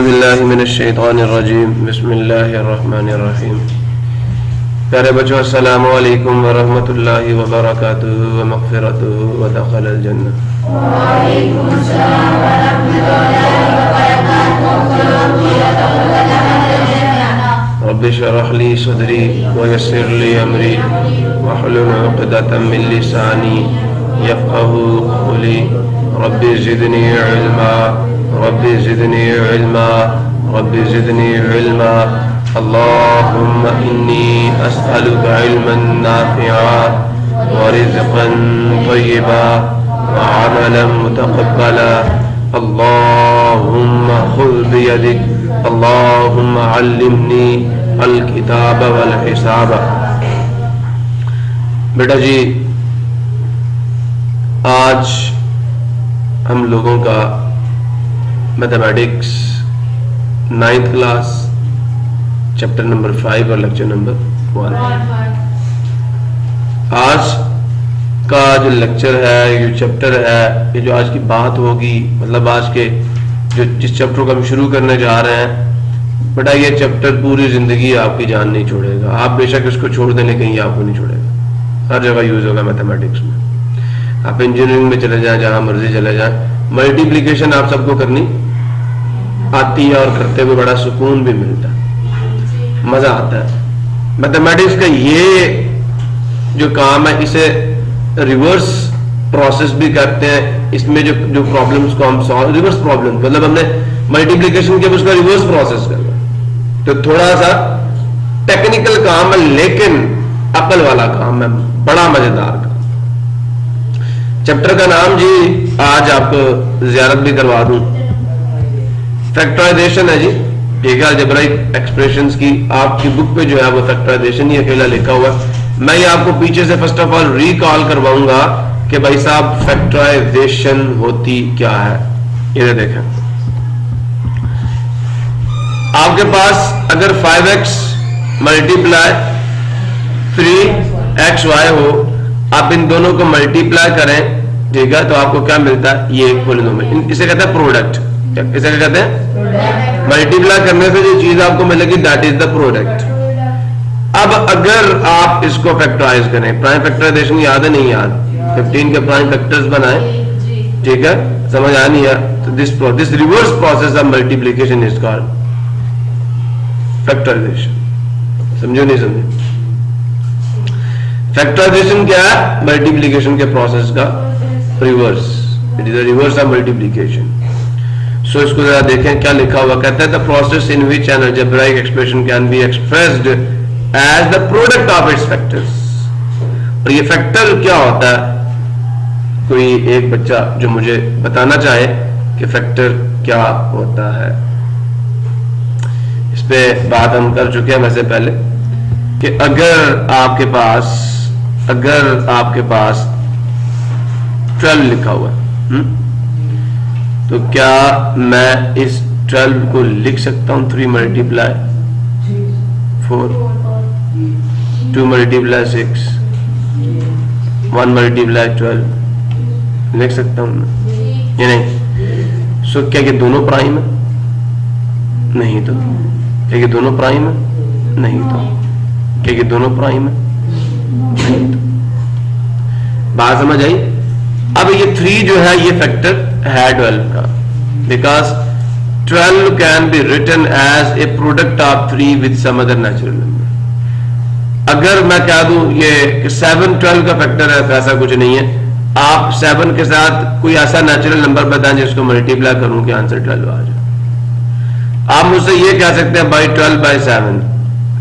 औज़ुबिल्लाहि मिनश्शैतानिर्रजीम बिस्मिल्लाहिर्रहमानिर्रहीम। प्यारे बच्चों, अस्सलामु अलैकुम व रहमतुल्लाहि व बरकातुहू व मग़फ़िरतुहू व दख़लल जन्नह। वालेकुम अस्सलाम व रहमतुल्लाहि व बरकातुहू। रब्बि इश्रह ली सदरी व यस्सिर ली अमरी वहलुल उक़दतम मिन लिसानी यफ़क़हू क़ौली। Rabbi ज़िदनी इल्मा rabbi ज़िदनी इल्मा rabbi ज़िदनी इल्मा। अल्लाहुम्मा इन्नी अस्अलुका इल्मन नाफ़िअ व रिज़्क़न तय्यिबा व अमलन मुतक़ब्बला। अल्लाहुम्मा ख़ुज़ बियदिक अल्लाहुम्मा अल्लिमनी अल किताब वल हिसाब। बेटा जी, आज हम लोगों का mathematics 9th class chapter number 5 और लेक्चर नंबर 1। आज का जो लेक्चर है, ये चैप्टर है, ये जो आज की बात होगी, मतलब आज के जो जिस चैप्टर को हम शुरू करने जा रहे हैं, बेटा ये चैप्टर पूरी जिंदगी आपकी जान नहीं छोड़ेगा। आप बेशक इसको छोड़ दें लेकिन ये आपको नहीं छोड़ेगा। हर जगह यूज होगा मैथमेटिक्स में। आप इंजीनियरिंग में चले जाएं, जहां मर्जी चले जाएं, मल्टीप्लिकेशन आप सबको करनी आती है और करते हुए बड़ा सुकून भी मिलता है, मजा आता है। मैथमेटिक्स का ये जो काम है, इसे रिवर्स प्रोसेस भी करते हैं। इसमें जो प्रॉब्लम्स को हम सॉल्व, रिवर्स प्रॉब्लम मतलब हमने मल्टीप्लिकेशन किया, उसका रिवर्स प्रोसेस करना, तो थोड़ा सा टेक्निकल काम है लेकिन अकल वाला काम है, बड़ा मजेदार काम। चैप्टर का नाम जी आज आपको जियारत भी करवा दूं, फैक्टराइजेशन है जी। ठीक है, अलजेब्राइक एक्सप्रेशंस की आपकी बुक पे जो है वो फैक्टराइजेशन ही अकेला लिखा हुआ है। मैं ये आपको पीछे से फर्स्ट ऑफ ऑल रिकॉल करवाऊंगा कि भाई साहब फैक्टराइजेशन होती क्या है। ये देखें, आपके पास अगर 5x मल्टीप्लाई 3xy हो, आप इन दोनों को मल्टीप्लाई करें, ठीक है, तो आपको क्या मिलता है? ये एक पॉलिनोमियल, इसे कहते हैं प्रोडक्ट। इसे क्या कहते हैं? मल्टीप्लाई करने से जो चीज आपको मिलेगी दैट इज द प्रोडक्ट। अब अगर आप इसको फैक्टराइज करें, प्राइम फैक्टराइजेशन याद है नहीं याद? 15 के प्राइम फैक्टर्स बनाए, ठीक है, समझ आ नहीं है? तो this reverse process of multiplication is called factorisation. समझो नहीं समझे? फैक्टराइजेशन क्या है? मल्टीप्लिकेशन के प्रोसेस का reverse. It is the reverse of multiplication. So इसको जरा देखें क्या लिखा हुआ। कहता है the process in which an algebraic expression can be expressed as the product of its factors. और ये फैक्टर क्या होता है? कोई एक बच्चा जो मुझे बताना चाहे कि फैक्टर क्या होता है। इस पे बात हम कर चुके हैं वैसे पहले कि अगर आपके पास 12 लिखा हुआ है, तो क्या मैं इस 12 को लिख सकता हूं 3 मल्टीप्लाई 4, 2 मल्टीप्लाई 6, 1 मल्टीप्लाई 12 लिख सकता हूं मैं? ये नहीं। सो क्या ये दोनों प्राइम है? नहीं। तो क्या ये दोनों प्राइम है? नहीं। तो क्या ये दोनों प्राइम है? नहीं। तो बात समझ आई? अब ये 3 जो है ये फैक्टर है 12 का, because 12 can be written as a product of 3 with some other natural number. अगर मैं कह दूं ये 7 12 का फैक्टर है, तो ऐसा कुछ नहीं है। आप 7 के साथ कोई ऐसा नेचुरल नंबर बताएं जिसको मल्टीप्लाई करूं कि आंसर 12 आ जाए। आप मुझसे ये कह सकते हैं बाई 12/7,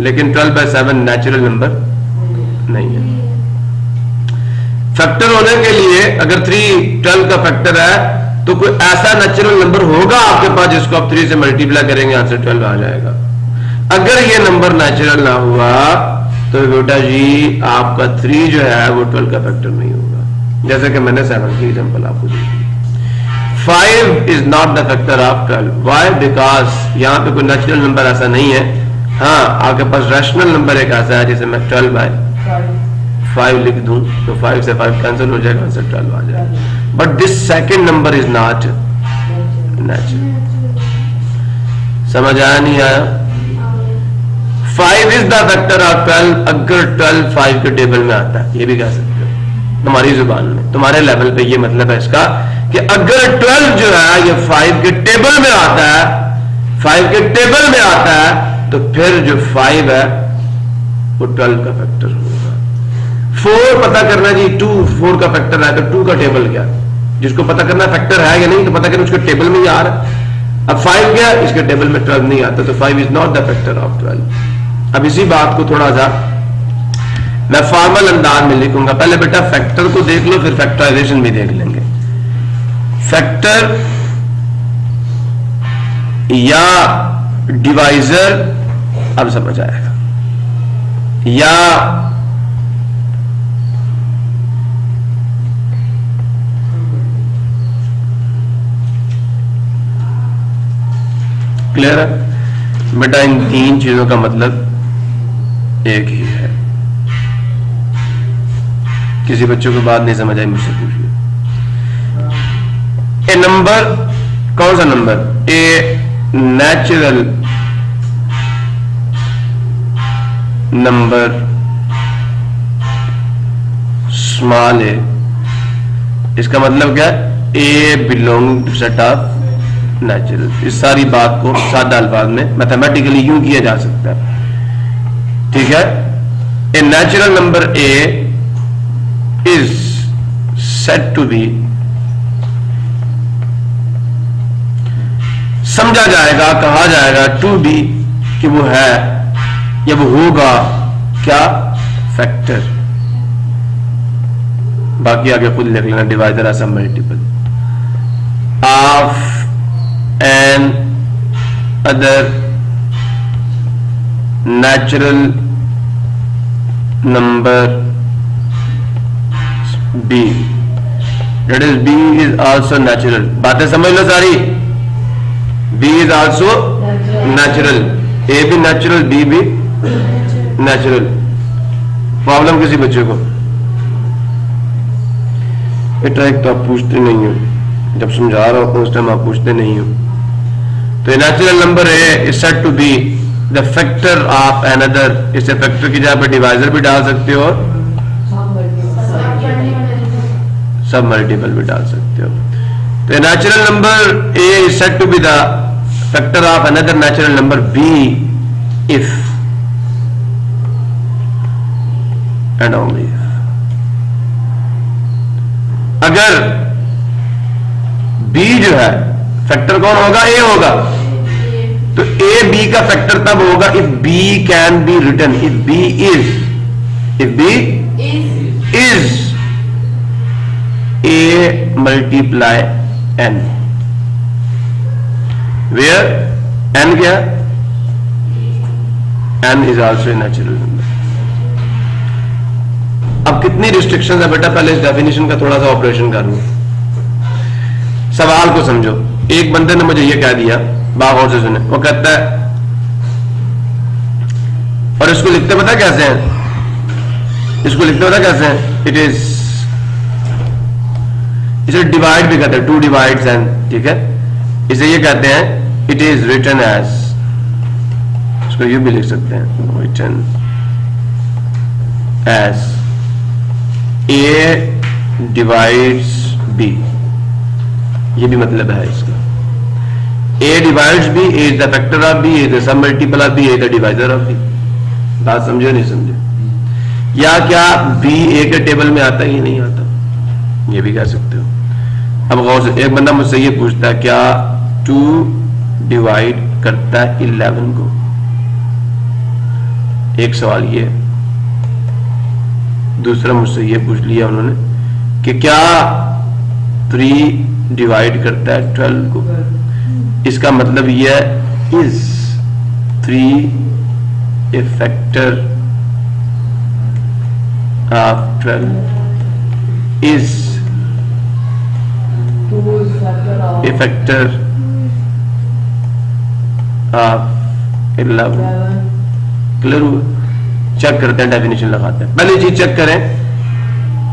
लेकिन 12/7 नेचुरल नंबर नहीं है। फैक्टर होने के लिए अगर 3 12 का फैक्टर है तो कोई ऐसा नेचुरल नंबर होगा आपके पास जिसको आप 3 से मल्टीप्लाई करेंगे, आंसर 12 आ जाएगा। अगर ये नंबर नेचुरल ना हुआ तो बेटा जी आपका 3 जो है वो 12 का फैक्टर नहीं होगा। जैसे कि मैंने 7 की एग्जांपल आपको दी। 5 is not the factor of 12। Why? Because यहां पे कोई नेचुरल नंबर ऐसा नहीं है। हाँ, आपके पास रैशनल नंबर एक ऐसा है जिसे मैं 12/5 लिख दूं तो 5 से 5 कैंसिल हो जाएगा, आंसर 12 आ जाएगा। But this second number is not natural. समझ आया नहीं आया? 5 इज द फैक्टर ऑफ 12 अगर 12 5 के टेबल में आता है, ये भी कह सकते हो तुम्हारी जुबान में, तुम्हारे लेवल पे ये मतलब है इसका कि अगर 12 जो है ये 5 के टेबल में आता है, 5 के टेबल में आता है, तो फिर जो 5 है वो 12 का फैक्टर होगा। 4 पता करना जी, 2 4 का फैक्टर है तो 2 का टेबल क्या, जिसको पता करना फैक्टर है या नहीं तो पता करना उसके टेबल में ही आ रहा है। अब 5 क्या, इसके टेबल में 12 नहीं आता, तो 5 is not the factor of 12। अब इसी बात को थोड़ा सा मैं फॉर्मल अंदाज में लिखूंगा। पहले बेटा फैक्टर को देख लो, फिर फैक्टराइजेशन भी देख लेंगे। फैक्टर या डिवाइजर अब समझ आएगा, या क्लियर है बेटा? इन 3 चीजों का मतलब एक ही है। किसी बच्चों को बात नहीं समझ आई मुझसे पूछिए। ए नंबर, कौन सा number? A natural number small a, इसका मतलब क्या है? A belong to set of natural. इस सारी बात को सादा अल्फाज में मैथमेटिकली यूं किया जा सकता है, ठीक है? A natural number a is set to be, समझा जाएगा, कहा जाएगा टू बी कि वो है या वो होगा क्या? फैक्टर। बाकी आगे खुद लिख लेना, डिवाइजर ऐसा multiple of an other natural number b, that is b is also natural. बातें समझ लो सारी। B is also natural, a भी नेचुरल, बी भी नेचुरल। प्रॉब्लम किसी बच्चे को? बेटा एक तो आप पूछते नहीं हो, जब समझा रहा हो उस टाइम आप पूछते नहीं हो। तो natural number a is said to be the factor of another. इसे फैक्टर की जगह पे डिवाइजर भी डाल सकते हो और सब मल्टीपल भी डाल सकते हो। तो natural number a is said to be the factor of another natural number b if and only अगर बी जो है फैक्टर कौन होगा? ए होगा। तो ए बी का फैक्टर तब होगा if b can be written, if b is a multiply n, where n क्या? N is also a natural number. अब कितनी रिस्ट्रिक्शन है बेटा? पहले इस डेफिनेशन का थोड़ा सा ऑपरेशन करूं, सवाल को समझो। एक बंदे ने मुझे यह कह दिया, बागौर से सुने, वो कहता है, और इसको लिखते पता कैसे हैं? इसको लिखते पता कैसे हैं? इट इज, इसे डिवाइड भी कहते हैं, 2 डिवाइड्स एन, ठीक है? इसे ये कहते हैं इट इज रिटन एज, इसको ये भी लिख सकते हैं written as a divides b. ये भी मतलब है इसका, a divides b, a is the factor of b, a is the sub multiple of b, a is the divisor of b. बात समझो नहीं समझे? या क्या बी ए के टेबल में आता है? ये नहीं आता, ये भी कह सकते हो। अब गौर से, एक बंदा मुझसे ये पूछता है क्या 2 डिवाइड करता है 11 को? एक सवाल ये। दूसरा मुझसे ये पूछ लिया उन्होंने कि क्या 3 डिवाइड करता है 12 को? इसका मतलब यह है is 3 A factor of 12? Is a factor of 11? Clear हुआ? चेक करते हैं, डेफिनेशन लगाते हैं। पहली चीज चेक करें,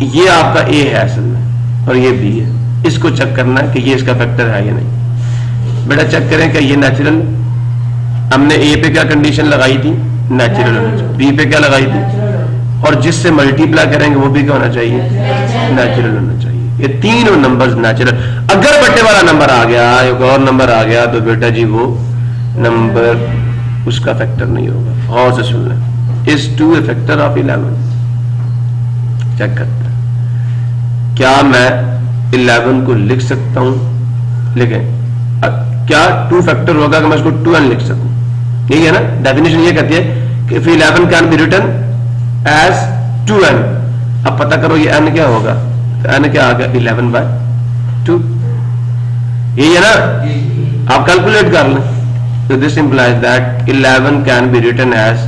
ये आपका ए है असल में और ये बी है। इसको चेक करना है कि ये इसका फैक्टर है या नहीं। बेटा चेक करें कि ये नेचुरल हमने ए पे क्या कंडीशन लगाई थी, नेचुरल होना चाहिए, बी पे क्या लगाई थी, और जिससे मल्टीप्लाई करेंगे वो भी क्या होना चाहिए, नेचुरल होना चाहिए। ये तीनों नंबर्स नेचुरल। अगर बट्टे वाला नंबर आ गया, एक और नंबर आ गया, तो बेटा जी वो नंबर उसका फैक्टर नहीं होगा। और से सुन लें, is 2 a factor of 11? Check करते हैं, क्या मैं 11 को लिख सकता हूं? लिखें, क्या 2 फैक्टर होगा कि मैं इसको 2n लिख सकूं? यही है ना डेफिनेशन, ये कहती है कि if 11 can be written as 2n। अब पता करो ये n क्या होगा, तो n क्या आ गया, 11/2। यही है ना, आप कैलकुलेट कर लें। तो this implies that 11 can be written as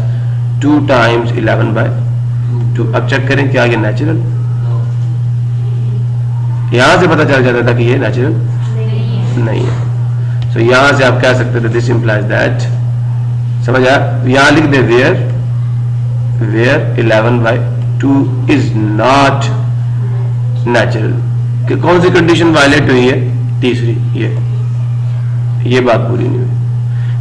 2 times 11/2। अब चेक करें क्या ये नेचुरल, यहां से पता चल जाता था कि ये नेचुरल नहीं है। तो यहां से आप कह सकते थे दिस इंप्लाइज दैट, समझ आया, यहां लिख दे वेयर 11/2 इज नॉट नेचुरल। कि कौन सी कंडीशन वायलेट हुई है, तीसरी, ये बात पूरी नहीं हुई।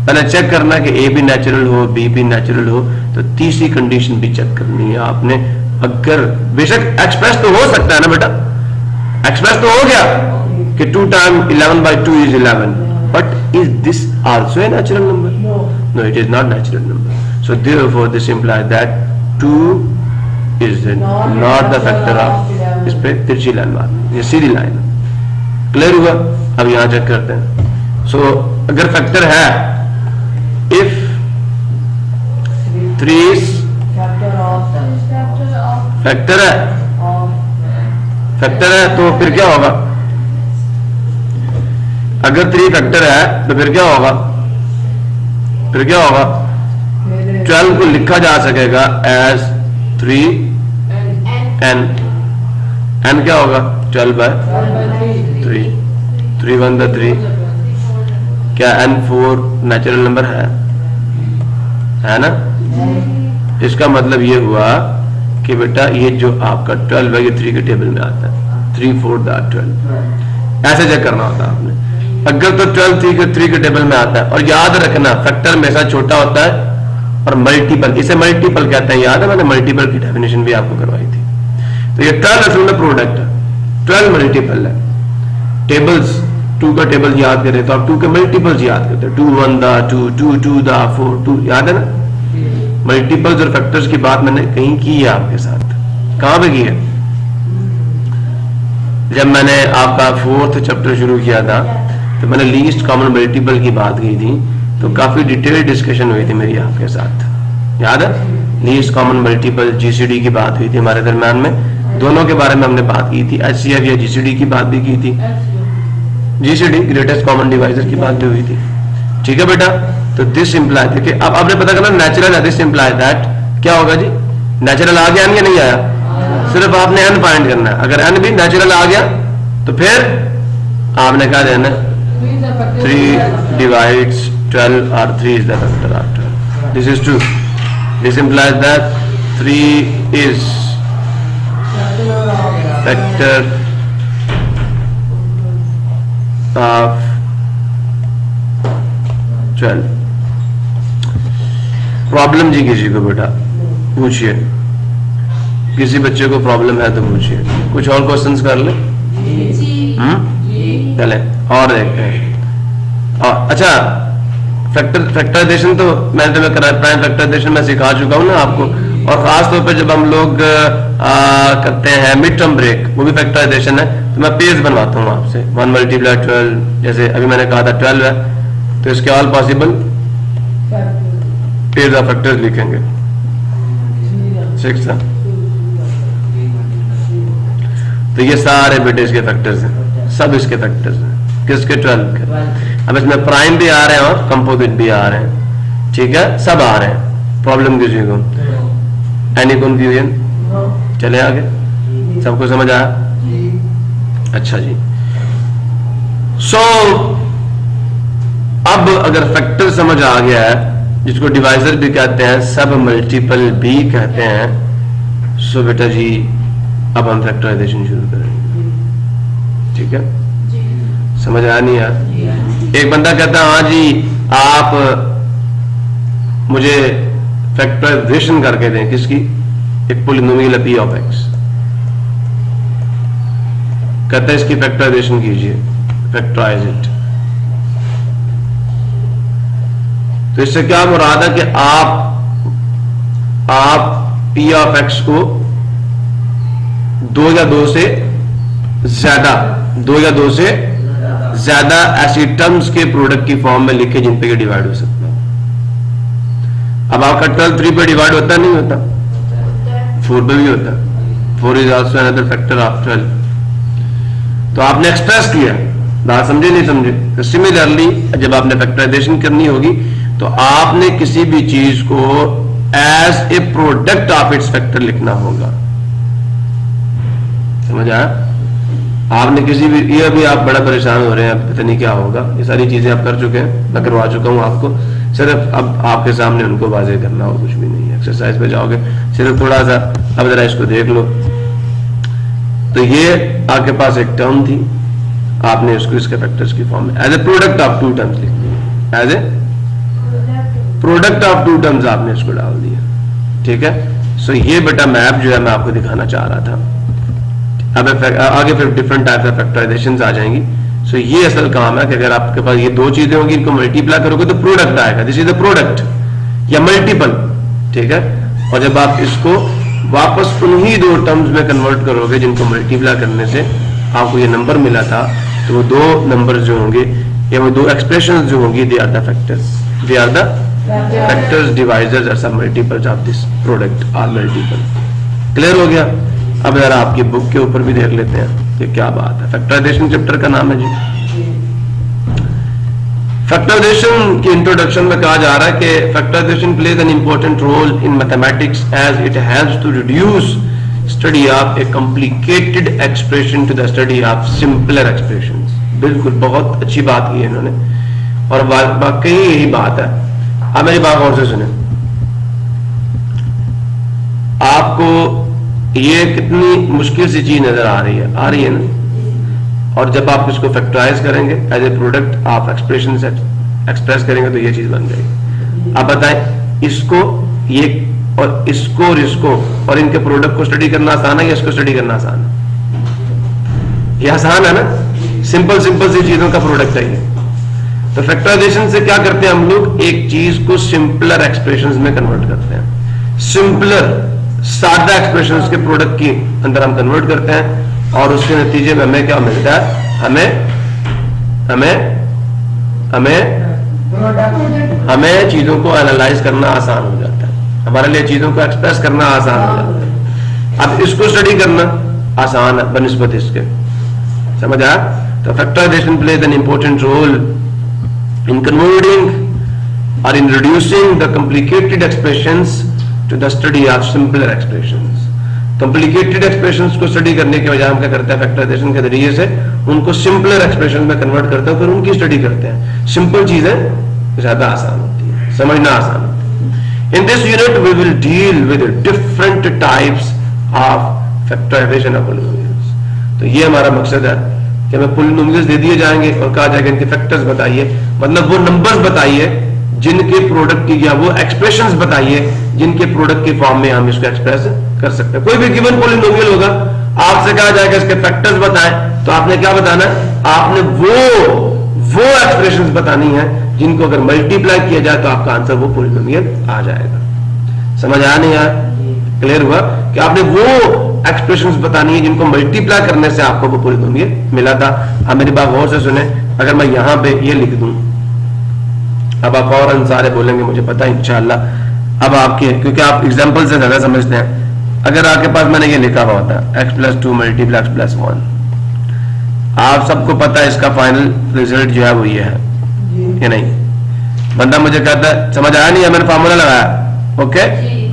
पहले चेक करना कि ए भी नेचुरल हो, बी भी नेचुरल हो, तो तीसरी कंडीशन भी चेक करनी है आपने। अगर बेशक एक्सप्रेस तो हो सकता है ना बेटा, एक्सप्रेस तो हो गया कि 2 times 11/2 is 11, but is this also a natural number? No, it is not natural number. So therefore this implies that 2 is not the factor of, इस पे तिरछी लाइन मारनी, ये सीधी लाइन। क्लियर हुआ? अब यहां चेक करते हैं। सो अगर फैक्टर है, if 3 फैक्टर है तो फिर क्या होगा? अगर 3 फैक्टर है तो फिर क्या होगा? 12 को लिखा जा सकेगा एज 3n। n क्या होगा? 12/3। 3 1 3। क्या n 4 नेचुरल नंबर है ना? इसका मतलब ये हुआ कि बेटा ये जो आपका 12 है ये 3 के टेबल में आता है। 3 4 12 ऐसे चेक करना होता है आपने। अगर तो 12 3 के टेबल में आता है। और याद रखना फैक्टर हमेशा छोटा होता है और मल्टीपल, इसे मल्टीपल कहते हैं। याद है मैंने मल्टीपल की डेफिनेशन भी आपको करवाई थी। तो ये 12 असल में प्रोडक्ट है, 12 मल्टीपल है। टेबल्स 2 का टेबल याद करें तो आप 2 के मल्टीपल्स याद करते हैं। 2 1 2 2 2 4 2, याद है ना? मल्टीपल्स और फैक्टर्स की बात मैंने कहीं की है आपके साथ। कहां पे की है? जब मैंने आपका 4th चैप्टर शुरू किया था तो मैंने लीस्ट कॉमन मल्टीपल की बात की थी, तो काफी डिटेल डिस्कशन हुई थी मेरी आपके साथ, याद है? लीस्ट कॉमन मल्टीपल जीसीडी की बात हुई थी हमारे दरम्यान में, दोनों के बारे में हमने बात की थी। एचसीएफ या जीसीडी की बात भी की थी, जीसीडी ग्रेटेस्ट कॉमन डिवाइजर की बात भी हुई थी। ठीक है बेटा? तो दिस इंप्लाई, देखिए अब आपने पता करना नेचुरल है, दिस इंप्लाई दैट क्या होगा जी? नेचुरल आ गया या नहीं आया? सिर्फ आपने n फाइंड करना है। अगर n भी नेचुरल आ गया तो फिर आपने क्या देना? 3 divides 12 or 3 is the factor of 12. This is true. This implies that 3 is factor of 12. Problem जी किसी को बेटा पूछिए, किसी बच्चे को प्रॉब्लम है तो पूछिए। कुछ और क्वेश्चंस कर ले? चले और देखते हैं। अच्छा, फैक्टराइजेशन तो मैंने तुम्हें करा, प्राइम फैक्टराइजेशन मैं सिखा चुका हूं ना आपको। और खास तौर पे जब हम लोग करते हैं मिड टर्म ब्रेक, वो भी फैक्टराइजेशन है, तो मैं पेज बनवाता हूँ आपसे। 1 × 12, जैसे अभी मैंने कहा था 12 है, तो इसके all possible page of factors लिखेंगे। 6 है, तो ये सारे बेटे इसके फैक्टर्स हैं, सब इसके फैक्टर्स हैं। किसके? 12 के। अब इसमें प्राइम भी आ रहे हैं और कंपोजिट भी आ रहे हैं। ठीक है, सब आ रहे हैं। प्रॉब्लम किसी को? Any confusion? चले आगे, सबको समझ आया? अच्छा जी। सो अब अगर फैक्टर समझ आ गया है, जिसको डिवाइजर भी कहते हैं, सब मल्टीपल भी कहते हैं, सो बेटा जी अब हम फैक्टराइजेशन शुरू करेंगे। ठीक है, समझ आया नहीं यार? एक बंदा कहता है हाँ जी आप मुझे फैक्टराइजेशन करके दें किसकी, एक पॉलिनोमियल पी ऑफ एक्स, कहते हैं इसकी फैक्टराइजेशन कीजिए, फैक्टराइज इट। तो इससे क्या मुराद है कि आप पी ऑफ एक्स को 2 या 2 से ज्यादा ऐसी टर्म्स के प्रोडक्ट की फॉर्म में लिखे जिन पे ये डिवाइड हो सकता है। अब आपका 12 3 पे डिवाइड होता नहीं होता, 4 पे भी होता। 4 is also another factor of 12। तो आपने एक्सप्रेस किया, बात समझे नहीं समझे। तो सिमिलरली जब आपने फैक्टराइजेशन करनी होगी तो आपने किसी भी चीज को as a product of its factor लिखना होगा। समझ आया? आपने किसी भी, ये अभी आप बड़ा परेशान हो रहे हैं, पता नहीं क्या होगा, ये सारी चीजें आप कर चुके हैं, मैं करवा चुका हूं आपको, सिर्फ अब आपके सामने उनको वाज़ेह करना हो, कुछ भी नहीं है। एक्सरसाइज पे जाओगे, सिर्फ थोड़ा सा अब जरा इसको देख लो। तो ये आपके पास एक टर्म थी, आपने इसको इसके फैक्टर्स की फॉर्म में as a product of 2 terms लिख दिया, as a product of 2 terms आपने इसको डाल दिया। ठीक है, सो ये बेटा मैप जो है मैं आपको दिखाना चाह रहा था। अब आगे फिर डिफरेंट टाइप ऑफ फैक्टराइजेशन आ जाएंगी। सो ये असल काम है कि अगर आपके पास ये 2 चीजें होंगी, इनको मल्टीप्लाई करोगे तो प्रोडक्ट आएगा, दिस इज द प्रोडक्ट या मल्टीपल। ठीक है, और जब आप इसको वापस उन्हीं 2 टर्म्स में कन्वर्ट करोगे जिनको मल्टीप्लाई करने से आपको ये नंबर मिला था, तो वो 2 नंबर जो होंगे या वो 2 एक्सप्रेशन जो होंगी, they are the factors, they are the factors divisors और sub multiples of this product are multiple. Clear हो गया? अब यार आपकी बुक के ऊपर भी देख लेते हैं कि क्या बात है। फैक्टराइजेशन चैप्टर का नाम है जी। फैक्टराइजेशन की इंट्रोडक्शन में कहा जा रहा है कि factorisation plays an important role in mathematics as it helps to reduce study of a complicated expression to the study of simpler expressions. बिल्कुल, बहुत अच्छी बात की है इन्होंने, और वाकई यही बात है। अब मेरी बात और से सुने, आपको ये कितनी मुश्किल सी चीज नजर आ रही है ना, और जब आप इसको फैक्टराइज करेंगे as a product of expression से एक्सप्रेस करेंगे तो ये चीज बन जाएगी। अब बताएं, इसको ये और इसको और इनके प्रोडक्ट को स्टडी करना आसान है या इसको स्टडी करना आसान है? ये आसान है ना, सिंपल सी चीजों का प्रोडक्ट है ये। तो फैक्टराइजेशन से क्या करते हैं हम लोग, एक चीज को सिंपलर एक्सप्रेशंस में कन्वर्ट करते हैं। सिंपलर सादा एक्सप्रेशंस के प्रोडक्ट के अंदर हम कन्वर्ट करते हैं, और उसके नतीजे में हमें क्या मिलता है, हमें चीजों को एनालाइज करना आसान हो जाता है, हमारे लिए चीजों को एक्सप्रेस करना आसान हो जाता है। अब इसको स्टडी करना आसान है बनिस्बत इसके, समझ आया? तो factorisation plays an important role in converting or in reducing the complicated expressions to the study of simpler expressions. Complicated expressions को स्टडी करने के बजाय हम क्या करते हैं, फैक्टराइजेशन के जरिए से उनको सिंपलर एक्सप्रेशन में कन्वर्ट करते हैं, फिर उनकी स्टडी करते हैं। सिंपल चीजें ज्यादा आसान होती है, समझना आसान होता है। In this unit we will deal with different types of factorization of polynomials. तो ये हमारा मकसद है कि हमें पॉलिनोमियल्स दे दिए जाएंगे और कहा जाएगा इनके फैक्टर्स बताइए, मतलब वो नंबर्स बताइए जिनके प्रोडक्ट की, या वो एक्सप्रेशंस बताइए जिनके प्रोडक्ट की फॉर्म में हम इसको एक्सप्रेस कर सकते हैं। कोई भी गिवन पॉलिनोमियल होगा, आपसे कहा जाएगा इसके फैक्टर्स बताएं, तो आपने क्या बताना है, आपने वो एक्सप्रेशंस बतानी है जिनको अगर मल्टीप्लाई किया जाए तो आपका आंसर वो पॉलिनोमियल आ जाएगा। समझ आया नहीं आया? क्लियर हुआ कि आपने वो एक्सप्रेशंस बतानी है जिनको मल्टीप्लाई करने से आपको वो पॉलिनोमियल मिला था। अब मेरी बात गौर से सुने, अगर मैं यहां पे ये लिख दूं, अब आप फौरन सारे बोलेंगे मुझे पता है इंशाल्लाह। अब आपके, क्योंकि आप एग्जांपल से ज्यादा समझते हैं, अगर आपके पास मैंने ये लिखा हुआ होता x+2 मल्टीप्लाई x+1, आप सबको पता है इसका फाइनल रिजल्ट जो है वो ये है कि नहीं? बंदा मुझे कहता है समझ आया नहीं है, मैंने फार्मूला लगाया, ओके,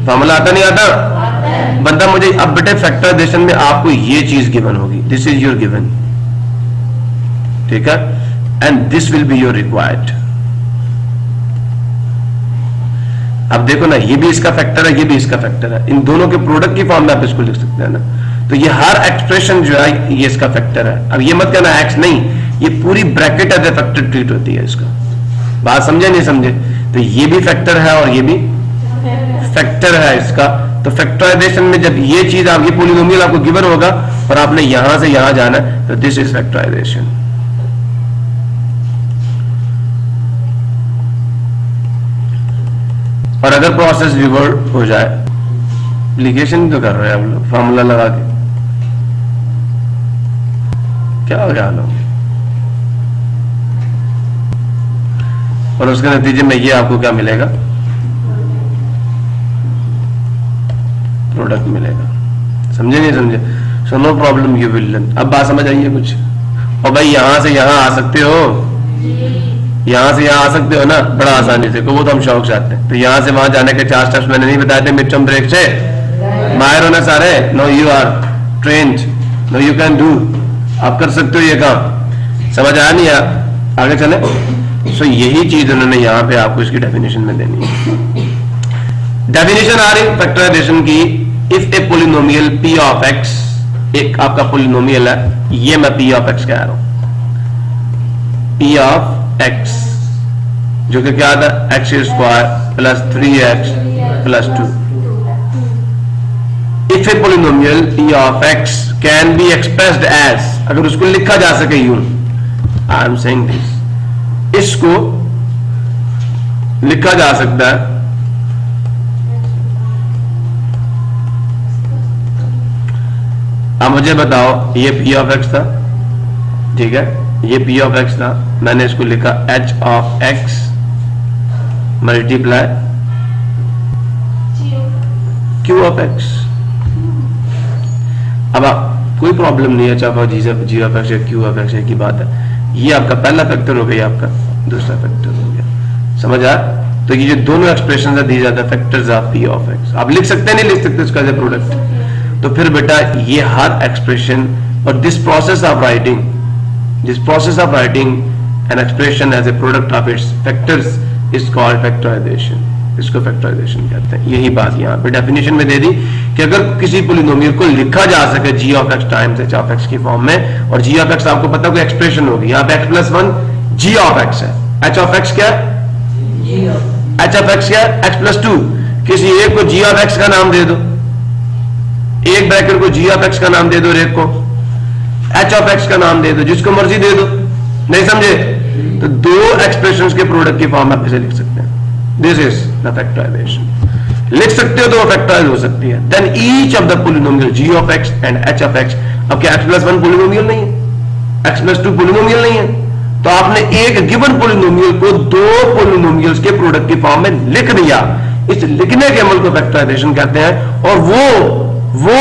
फार्मूला आता नहीं आता? बंदा मुझे, अब बेटे फैक्टराइजेशन में आपको ये चीज गिवन होगी, दिस इज योर गिवन, ठीक है, and this will be your required. अब देखो ना, ये भी इसका फैक्टर है, ये भी इसका फैक्टर है, इन दोनों के प्रोडक्ट की फॉर्म में आप इसको लिख सकते हैं ना। तो ये हर एक्सप्रेशन जो है ये इसका फैक्टर है। अब ये मत कहना एक्स नहीं, ये पूरी bracket as a factor treat होती है इसका। बात समझे नहीं समझे? तो ये भी फैक्टर है और ये भी फैक्टर है इसका। तो फैक्टराइजेशन में जब ये चीज आपकी पोलिनोमियल आपको गिवन होगा और आपने यहां से यहां जाना है, तो दिस इज फैक्टराइजेशन। और अगर प्रोसेस रिवर्ट हो जाए, एप्लीकेशन तो कर रहे हैं हम लोग फॉर्मूला लगा के, क्या हो गया लोग, और उसके नतीजे में ये आपको क्या मिलेगा, प्रोडक्ट मिलेगा। समझे नहीं समझे? So no problem, you will learn. अब बात समझ आई है कुछ? और भाई यहां से यहां आ सकते हो, यहां से यहां आ सकते हो ना बड़ा आसानी से, वो तो हम शौक चाहते हैं। तो यहां से वहां जाने के 4 स्टेप्स मैंने नहीं बताए थे मिड टर्म ब्रेक से? माहिर होना सारे? No you are trained, no you can do, आप कर सकते हो ये काम। समझ आया नहीं? आगे चले। सो यही चीज उन्होंने यहां पे आपको इसकी डेफिनेशन में देनी है। डेफिनेशन आ रही फैक्टराइजेशन की, if a polynomial p of x, एक आपका पोलिनोमियल है, ये मैं p ऑफ x कह रहा हूं, p ऑफ x जो कि क्या था, x square plus 3x plus 2। If a polynomial p of x can be expressed as, अगर उसको लिखा जा सके यूं, आई एम सेइंग दिस, इसको लिखा जा सकता है अब मुझे बताओ, ये p ऑफ x था, ठीक है, ये p ऑफ x था, मैंने इसको लिखा h of x multiply q of x। अब आप कोई प्रॉब्लम नहीं है, चाहे g ऑफ x या q ऑफ x की बात है, ये आपका पहला फैक्टर हो गया, आपका दूसरा फैक्टर हो गया। समझ आया? तो ये जो दोनों एक्सप्रेशन दी जाता है factors of p of x, आप लिख सकते हैं नहीं लिख सकते इसका प्रोडक्ट। तो फिर बेटा ये हर एक्सप्रेशन और this process of writing an expression as a product of its factors is called factorisation. इसको फैक्टराइजेशन कहते हैं। यही बात यहाँ पे डेफिनेशन में दे दी कि अगर किसी पोलिनोमियल को लिखा जा सके g of x times h of x की फॉर्म में, और g ऑफ x आपको पता कोई एक्सप्रेशन होगी, यहाँ पे x plus 1 g of x है, h ऑफ x क्या है, h ऑफ x क्या है, x प्लस 2। किसी एक को g ऑफ x का नाम दे दो, एक ब्रैकेट को g ऑफ x का नाम दे दो, और एक को h ऑफ x का नाम दे दो, जिसको मर्जी दे दो। नहीं समझे? तो दो एक्सप्रेशंस के प्रोडक्ट की फॉर्म आप इसे लिख सकते हैं। This is the factorisation. लिख सकते हो तो वो फैक्टराइज हो सकती है। Then each of the polynomial g of x and h of x, अब क्या x प्लस 1 पोलिनोमियल नहीं है, x प्लस 2 पोलिनोमियल नहीं है, तो आपने एक गिवन पोलिनोमियल को दो पोलिनोमियल्स के प्रोडक्ट की फॉर्म में लिख दिया। इस लिखने के अमल को फैक्टराइजेशन कहते हैं। और वो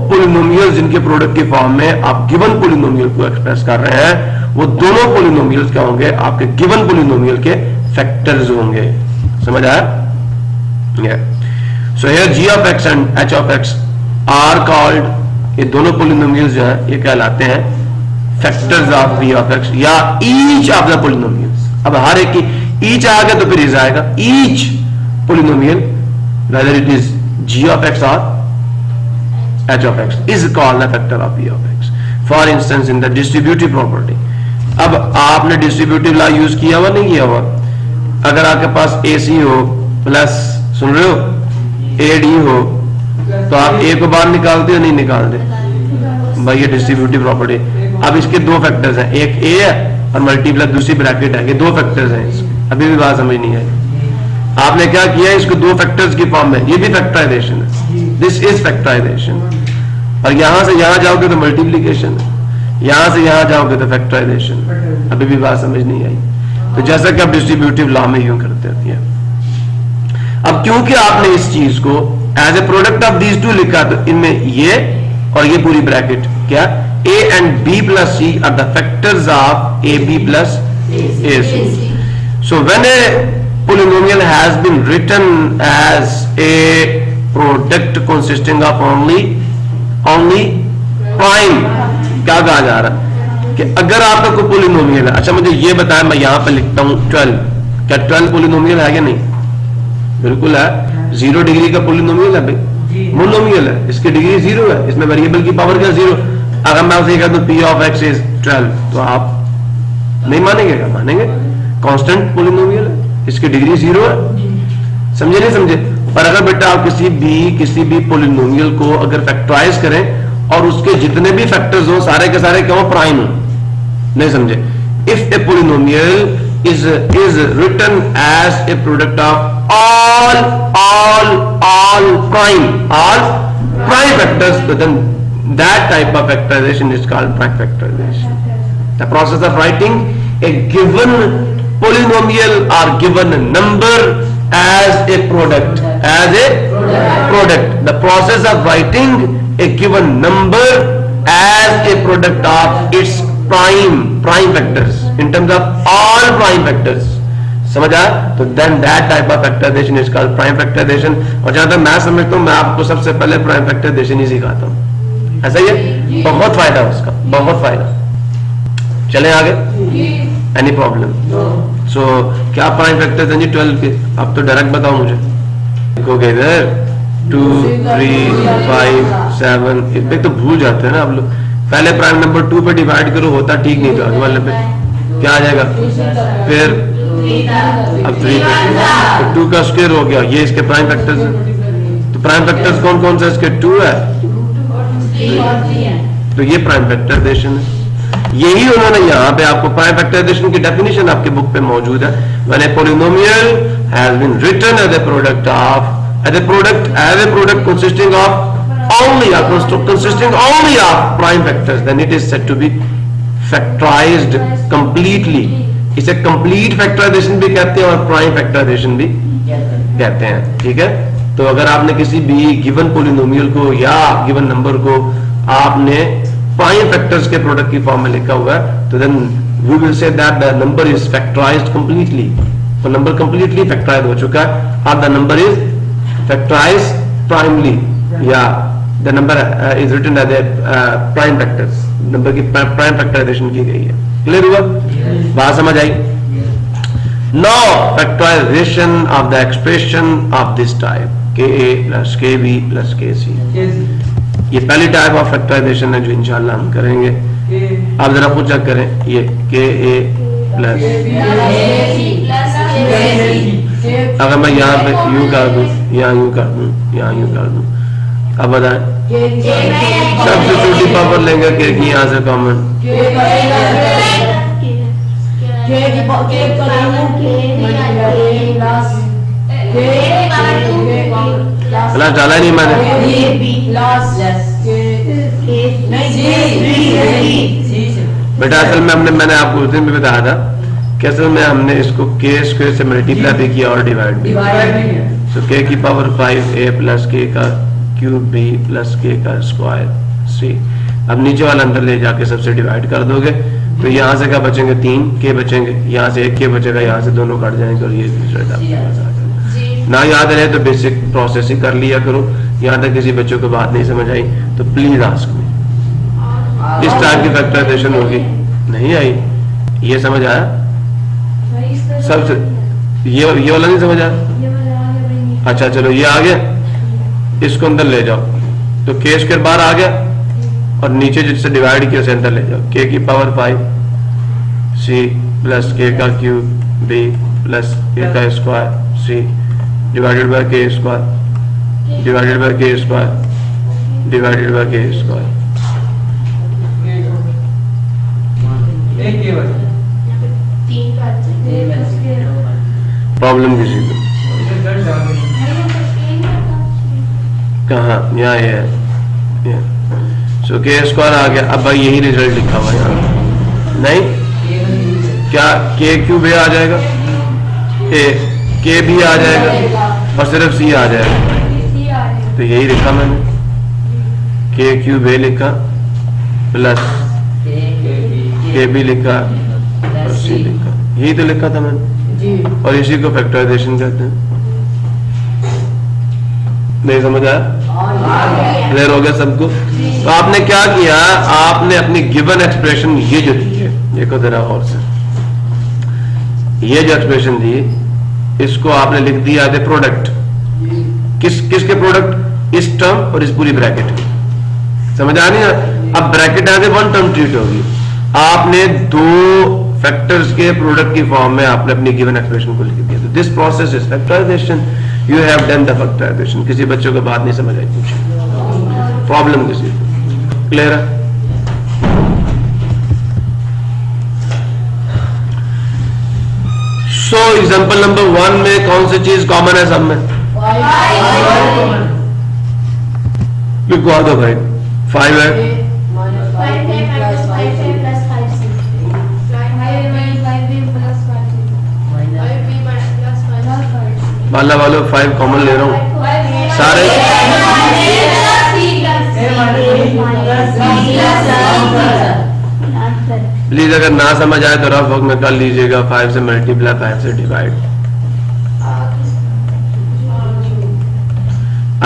पोलिनोमियल जिनके प्रोडक्ट की फॉर्म में आप गिवन पोलिनोमियल को एक्सप्रेस कर रहे हैं, वो दोनों पोलिनोमियल्स क्या होंगे, आपके गिवन पोलिनोमियल के फैक्टर्स होंगे। समझ आया? So here g of x and h of x are called, ये दोनों पोलिनोमियल्स जो है ये कहलाते हैं factors of p of x या ईच ऑफ द पोलिनोमियल्स। अब हर एक की ईच आ गया तो फिर इज आएगा, each polynomial whether it is g of x और h of x is called the factor of p of x. For instance, in the distributive property, अब आपने डिस्ट्रीब्यूटिव लॉ यूज किया हुआ नहीं किया हुआ? अगर आपके पास AC हो प्लस, सुन रहे हो, AD हो, तो आप A को बाहर निकालते हो नहीं निकालते? भाई ये डिस्ट्रीब्यूटिव प्रॉपर्टी। अब इसके दो फैक्टर्स हैं, एक A है और मल्टीप्लाई दूसरी ब्रैकेट है, ये दो फैक्टर्स हैं। अभी भी बात समझ नहीं है। आपने क्या किया, इसको दो फैक्टर्स की फॉर्म में, ये भी फैक्टराइजेशन है। This is factorisation. और यहां से यहां जाओगे तो मल्टीप्लीकेशन है, यहां से यहां जाओगे तो फैक्टराइजेशन। अभी भी बात समझ नहीं आई? तो जैसा कि आप डिस्ट्रीब्यूटिव लॉ में यूं करते हैं। अब क्योंकि आपने इस चीज को as a product of these two लिखा, तो इनमें ये और ये पूरी ब्रैकेट क्या, a and b plus c are the factors of ab plus ac. So when a polynomial has been written as a product consisting of only prime, क्या कहा जा रहा है कि अगर आपका कोई पोलिनोमियल है, अच्छा मुझे ये बताया, मैं यहां पर लिखता हूं 12, क्या 12 पोलिनोमियल है या नहीं? बिल्कुल है। 0 डिग्री का पोलिनोमियल है भाई, मोनोमियल है, इसकी डिग्री 0 है, इसमें वेरिएबल की पावर क्या 0। अगर मैं उसे कहता हूं p ऑफ x इज 12, तो आप नहीं मानेंगे? क्या मानेंगे? कांस्टेंट पोलिनोमियल है, इसकी डिग्री 0 है, समझे नहीं समझे। और अगर बेटा आप किसी भी पोलिनोमियल को अगर फैक्टराइज करें और उसके जितने भी फैक्टर्स हो सारे के सारे क्या हो, प्राइम हो, नहीं समझे। If a polynomial is written as a product of all prime factors, then that type of factorization is called prime factorization. The process of writing a given polynomial or given number as a product, the process of writing a given number as a product of its prime factors in terms of all prime factors, समझ आया। तो then that type of factorization is called prime factorization। और जहां तक मैं समझता हूं, मैं आपको सबसे पहले prime factorization ही सिखाता हूं, ऐसा ही है, बहुत फायदा है उसका, बहुत फायदा। चले आगे, एनी प्रॉब्लम? सो क्या प्राइम फैक्टर्स हैं जी 12 के? अब तो डायरेक्ट बताओ मुझे। लिखोगे इधर 2 3 5 7, एक तो भूल जाते हैं ना आप लोग। पहले प्राइम नंबर 2 पे डिवाइड करो, होता ठीक नहीं, तो आगे वाले पे क्या आ जाएगा, फिर अब 3 पे, तो 2 का स्क्वायर हो गया, ये इसके प्राइम फैक्टर्स हैं। तो प्राइम फैक्टर्स कौन कौन से इसके? 2 है, तो ये प्राइम फैक्टराइजेशन है। यही उन्होंने यहाँ पे आपको प्राइम फैक्टराइजेशन की डेफिनेशन आपके बुक पे मौजूद है। When a polynomial has been written as a product consisting only of prime factors, then it is said to be factorized completely। इसे complete factorization भी कहते हैं और prime factorization भी कहते हैं, ठीक है। तो अगर आपने किसी भी given polynomial को या given number को आपने प्राइम फैक्टर्स के प्रोडक्ट की फॉर्म में लिखा हुआ है, तो then we will say that the number is factorized completely. तो नंबर कंप्लीटली फैक्टराइज हो चुका है, और the number is factorized primely, या the number is written as a prime factors, number की प्राइम फैक्टराइजेशन की गई है। क्लियर हुआ? बात समझ आई? Now factorization of the expression of this type, KA plus KB plus KC, ये पहली टाइप ऑफ फैक्टराइजेशन है जो इंशाल्लाह हम करेंगे। आप जरा खुद चेक करें, ये KA प्लस, अगर मैं यहाँ पे यूं कर दूं, यहाँ यूं कर दूं, यहाँ यूं कर दूं, अब बताएं सबसे छोटी पावर लेंगे K की यहाँ से कॉमन, प्लस डाला नहीं मैंने, बेटा असल में मैंने आपको उस दिन भी बताया था कि असल में हमने इसको K स्क्वायर से मल्टीप्लाई भी किया और डिवाइड भी। तो K की पावर 5A प्लस K का क्यूब B प्लस K का स्क्वायर C। अब नीचे वाला अंदर ले जाके सबसे डिवाइड कर दोगे, तो यहाँ से क्या बचेंगे, 3 K बचेंगे, यहाँ से 1 K बचेगा, यहाँ से दोनों कट जाएंगे और ये रिजल्ट आपके पास आ जाएगा। ना याद रहे तो बेसिक प्रोसेस ही कर लिया करो। यहाँ तक किसी बच्चों को बात नहीं समझ आई तो प्लीज आस्क मी। इस टाइप की फैक्टराइजेशन होगी, नहीं आई, ये समझ आया? सबसे ये वाला नहीं समझ आया? अच्छा चलो ये आ गया, इसको अंदर ले जाओ, तो K स्क्वायर बाहर आ गया और नीचे जिससे डिवाइड किया उसे अंदर ले जाओ, K की पावर 5 C प्लस K का क्यूब B प्लस K का square C divided by K square divided by K square divided by K square. Problem किसी को कहाँ? यहाँ ये है, सो K स्क्वायर आ गया। अब भाई यही रिजल्ट लिखा हुआ है यहाँ, नहीं क्या K क्यूब A आ जाएगा, K भी आ जाएगा और सिर्फ C आ जाएगा। तो यही लिखा मैंने, K क्यूब A लिखा प्लस K भी लिखा और C लिखा, यही तो लिखा था मैंने, और इसी को फैक्टराइजेशन कहते हैं। नहीं समझ आया? क्लियर हो गया सबको? तो आपने क्या किया, आपने अपनी गिवन एक्सप्रेशन ये जो दी है, देखो जरा और से, ये जो एक्सप्रेशन दी इसको आपने लिख दिया एज ए प्रोडक्ट। किसके प्रोडक्ट? इस टर्म और इस पूरी ब्रैकेट की। समझ आ नहीं? अब bracket as a one term treat होगी। आपने दो फैक्टर्स के प्रोडक्ट की फॉर्म में आपने अपनी गिवन एक्सप्रेशन को लिख दिया। तो this process is factorisation, you have done the factorisation. किसी बच्चों को बात नहीं समझ आई, कुछ प्रॉब्लम किसी को क्लियर है? सो एग्जाम्पल नंबर 1 में कौन सी चीज कॉमन है सब में? लिखवा दो भाई। 5 है, बाला वालों 5 कॉमन ले रहा हूं सारे। प्लीज अगर ना समझ आए तो रफ वक्त में कर लीजिएगा। 5 से मल्टीप्लाई, 5 से डिवाइड।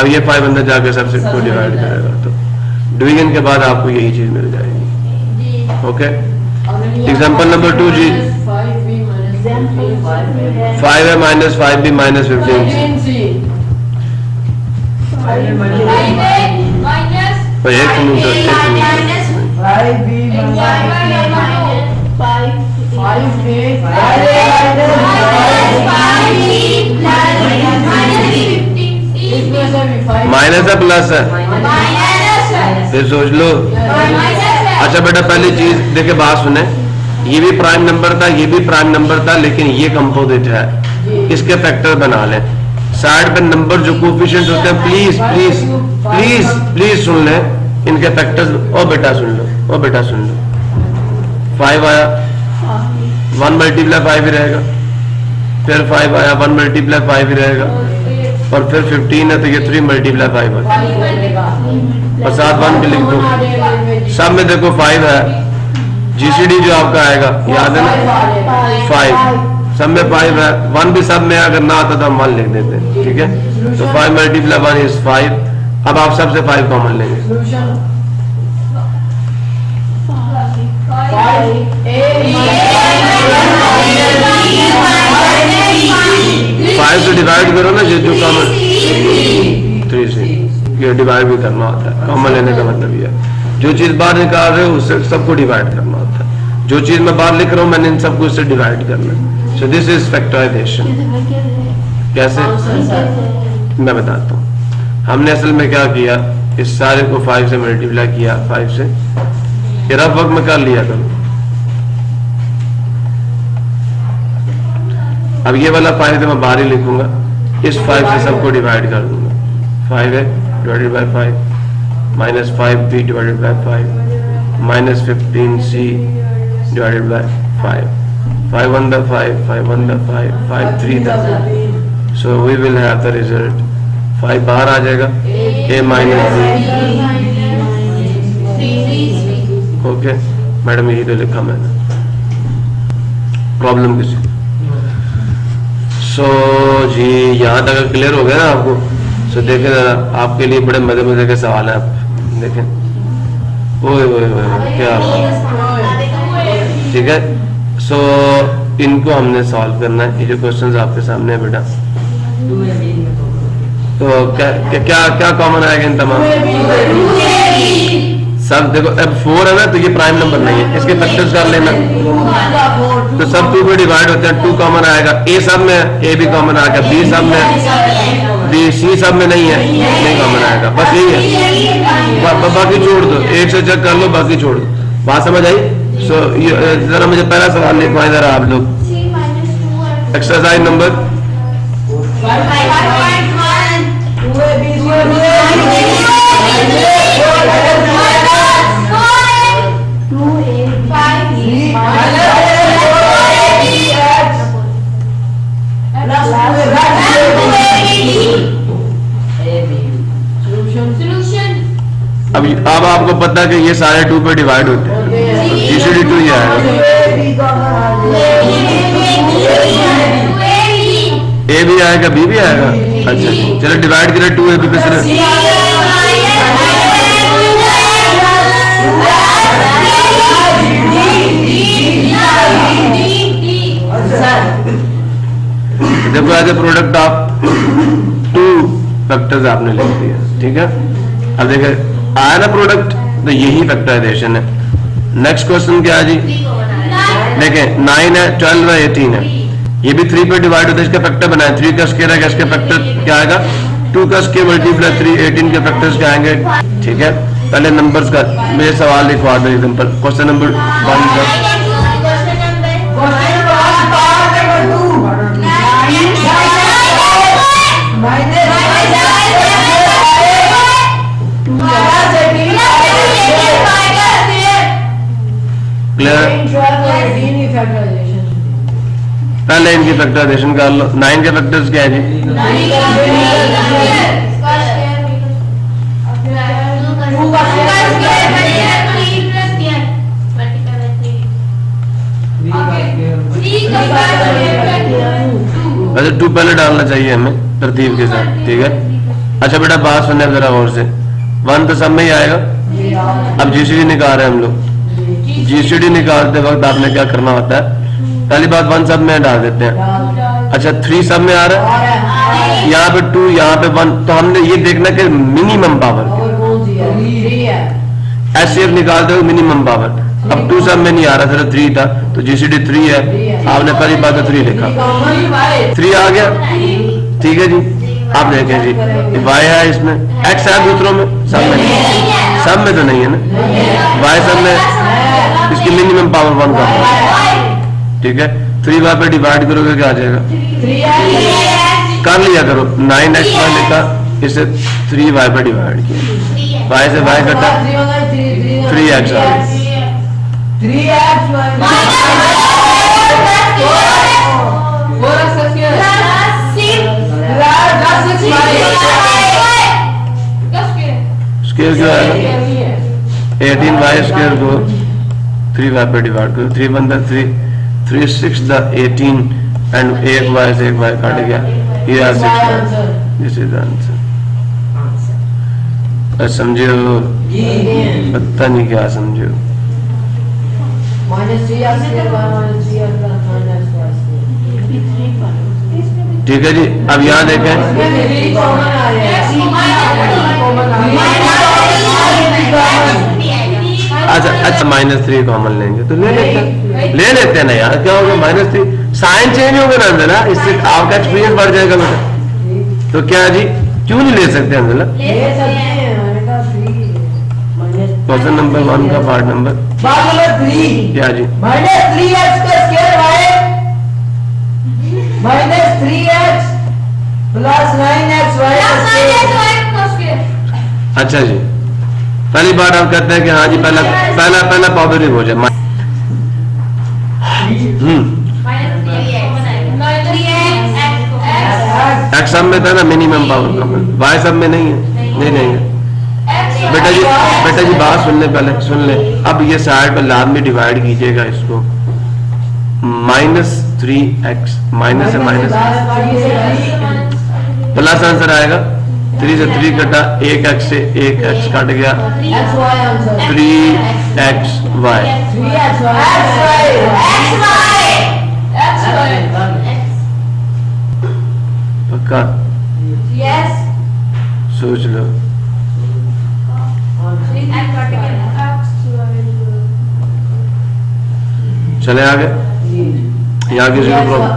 अब ये 5 अंदर जाके सबसे को डिवाइड करेगा तो डिवीजन के बाद आपको यही चीज मिल जाएगी। ओके, एग्जाम्पल नंबर 2 जी। 5 है माइनस 5 भी माइनस 15। एक मिनट, माइनस है प्लस है? फिर सोच लो। अच्छा बेटा पहली चीज देखे, बात सुने, ये भी प्राइम नंबर था, ये भी प्राइम नंबर था, लेकिन ये कंपोजिट है, इसके फैक्टर बना लें। साइड पे नंबर जो कोफिशिएंट होते हैं, प्लीज प्लीज प्लीज प्लीज सुन लें इनके फैक्टर्स। ओ बेटा सुन लो, ओ बेटा सुन लो। 5 आया, 1 मल्टीप्लाई 5 ही रहेगा। फिर 5 आया, 1 मल्टीप्लाई 5 ही रहेगा। और फिर 15 है तो ये 3 मल्टीप्लाई 5 है और साथ 1 भी लिख दो। सब में देखो 5 है। जीसीडी जो आपका आएगा याद है ना, 5 सब में 5 है। 1 भी सब में, अगर ना आता तो हम 1 लिख देते हैं, ठीक है। तो 5 मल्टीप्लाई 1 इज 5। अब आप सबसे 5 कॉमन लेंगे। 5 से डिवाइड करो ना, जो कॉमन 3 से ये डिवाइड भी करना होता है। कॉमन लेने का मतलब ये है जो चीज बाहर निकाल रहे हो उससे सबको डिवाइड करना होता है। जो चीज मैं बाहर लिख रहा हूं मैंने इन सबको इससे डिवाइड करना है। So this is factorisation. कैसे मैं बताता हूं। हमने असल में क्या किया, इस सारे को 5 से मल्टीप्लाई किया, 5 से ये रफ वक्त में कर लिया करो। अब ये वाला 5 तो मैं बाहर ही लिखूंगा, इस 5 से सबको डिवाइड कर दूंगा। 5 है divided by 5, minus 5b divided by 5, minus 15c divided by 5, 5 1 the 5, 5 1 the 5, 5 3 the 5. So we will have the result 5 बाहर आ जाएगा, a minus b। Okay madam यही तो लिखा मैंने, प्रॉब्लम किसी। सो जी यहाँ तक क्लियर हो गया ना आपको? सो देखें जरा, आपके लिए बड़े मजे मजे के सवाल हैं। आप देखें, ओए ओए ओए क्या, ठीक है। सो इनको हमने सॉल्व करना है। ये जो क्वेश्चंस आपके सामने है बेटा, तो क्या क्या कॉमन आएगा इन तमाम? सब देखो, अब 4 है ना तो ये प्राइम नंबर नहीं है, इसके फैक्टर्स कर लेना। तो सब 2 पे डिवाइड होते हैं, 2 कॉमन आएगा। ए सब में है, ए भी कॉमन आ गया। बी सब में, बी सी सब में नहीं है, नहीं कॉमन आएगा। बस यही है, बाकी छोड़ दो, एक से चेक कर लो, बाकी छोड़ दो। बात समझ आई? सो जरा मुझे पहला सवाल लिखवाएं जरा आप लोग। एक्सरसाइज नंबर अब आपको पता है कि ये सारे 2 पे डिवाइड होते हैं, जीसीडी 2 ही आएगा। ए भी आएगा, बी भी आएगा। अच्छा चलो डिवाइड करें 2 ए बी पे सिर्फ। देखो as a product of 2 factors आपने लिख दिया, ठीक है। अब देखिए आया ना प्रोडक्ट, तो यही फैक्टराइजेशन है। नेक्स्ट क्वेश्चन क्या है जी? देखें 9 है, 12 है, 18 है, ये भी 3 पे डिवाइड होता है, इसका फैक्टर बनाए, 3 का स्क्वायर है, इसका फैक्टर क्या आएगा 2 का स्क्वायर मल्टीप्लाई 3, 18 के फैक्टर्स क्या आएंगे। ठीक है, पहले नंबर्स का मेरे सवाल लिखवा दो एग्जांपल। क्वेश्चन नंबर 1 का क्लियर, पहले इनकी फैक्टराइजेशन कर लो। 9 के फैक्टर्स क्या है जी, 2 पहले डालना चाहिए हमें तरतीब के साथ। ठीक है, अच्छा बेटा बात सुनने जरा और से, 1 तो सब में ही आएगा। अब जीसीडी निकाल रहे हैं हम लोग, जीसीडी निकालते वक्त आपने क्या करना होता है, पहली बात 1 सब में डाल देते हैं। अच्छा 3 सब में आ रहा है, यहाँ पे 2, यहाँ पे 1, तो हमने ये देखना कि मिनिमम पावर एचसीएफ निकालते हुए मिनिमम पावर। अब 2 सब में नहीं आ रहा, सिर्फ 3 था, तो जीसीडी 3 है, आपने पहली बात तो 3 लिखा, 3 आ गया। ठीक है जी, आप देखें जी y है, इसमें x है दूसरों में, सब में नहीं, सब में तो नहीं है ना, y सब में, इसकी मिनिमम पावर 1 का। ठीक है, 3y पे डिवाइड करोगे क्या आ जाएगा, कर लिया करो, 9x y लिखा, इसे 3y पे डिवाइड किया, y से y कटा, 3x आ गया। स्क्वायर क्यों आएगा, 18y स्क्वायर को 3y पे डिवाइड करो, 3 बंदा 3, 3 6 द 18 एंड 1y से 1y काट गया, ये आ 6, दिस इज आंसर। समझे हो, पता नहीं क्या समझे हो। ठीक है जी, अब यहाँ देखें, अच्छा -3 कॉमन लेंगे तो ले लेते हैं ना यार, क्या होगा -3, साइन चेंज होगा ना अंदर, इससे आपका एक्सपीरियंस बढ़ जाएगा बेटा। तो क्या जी, क्यों नहीं ले सकते अंदर? क्वेश्चन नंबर 1 का पार्ट नंबर 3 क्या जी, -3x का square -3x plus 9x y का स्क्वायर। अच्छा जी, पहली बात आप कहते हैं कि हाँ जी पहला पॉजिटिव हो जाए। एक्स सब में था ना मिनिमम पावर का, वाई सब में नहीं है, नहीं है बेटा जी बात सुन ले, पहले सुन ले। अब ये साइड पर लाभ में डिवाइड कीजिएगा इसको, -3x, माइनस है माइनस, प्लस आंसर आएगा, 3 से 3 कटा, 1x से 1x कट गया, 3xy। पक्का सोच लो। चले आगे, यहाँ की जीरो प्रॉब्लम,